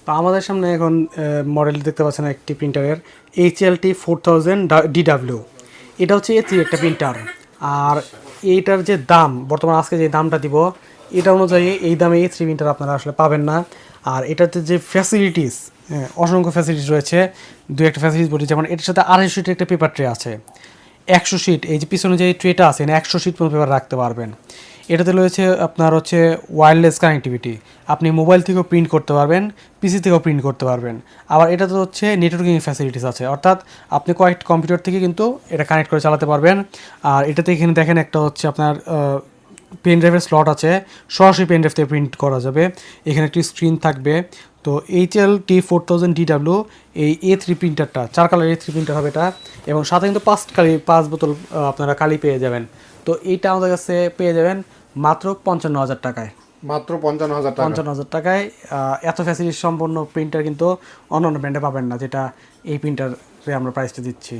তো আমাদের সামনে এখন মডেল দেখতে পাচ্ছেন একটি প্রিন্টারের HLT 4000 DW। এটা হচ্ছে A3 একটা প্রিন্টার। আর এইটার যে দাম বর্তমান আজকে যে দামটা দিব এটা অনুযায়ী এই দামে A3 প্রিন্টার আপনারা আসলে পাবেন না। আর এটাতে যে ফ্যাসিলিটিস, অসংখ্য ফ্যাসিলিটিস রয়েছে। দু একটা ফ্যাসিলিটিস বলি, যেমন এটার সাথে 250 শিটের একটা পেপার ট্রে আছে, 100 শিট। এই যে পিছনে যে ট্রেটা আছে 100 শিট পর্যন্ত পেপার রাখতে পারবেন। এটাতে রয়েছে আপনার হচ্ছে ওয়্যারলেস কানেক্টিভিটি, আপনি মোবাইল থেকেও প্রিন্ট করতে পারবেন, পিসি থেকেও প্রিন্ট করতে পারবেন। আবার এটাতে হচ্ছে নেটওয়ার্কিং ফ্যাসিলিটিস আছে, অর্থাৎ আপনি কয়েকটা কম্পিউটার থেকে কিন্তু এটা কানেক্ট করে চালাতে পারবেন। আর এটাতে এখানে দেখেন একটা হচ্ছে আপনার পেন ড্রাইভের স্লট আছে, সরাসরি পেন ড্রাইভ থেকে প্রিন্ট করা যাবে। এখানে একটি স্ক্রিন থাকবে। তো HLT 4000 DW এই A3 প্রিন্টারটা 4 কালার A3 প্রিন্টার হবে এটা, এবং সাথে কিন্তু 5 বোতল আপনারা কালি পেয়ে যাবেন। তো এইটা আমাদের কাছে পেয়ে যাবেন মাত্র 55,000 টাকায়। মাত্র 55,000 টাকা। 55,000 টাকায় এত ফ্যাসিলিটি সম্পন্ন প্রিন্টার কিন্তু অন্য অন্য ব্র্যান্ডে পাবেন না, যেটা এই প্রিন্টারে আমরা প্রাইসটা দিচ্ছি।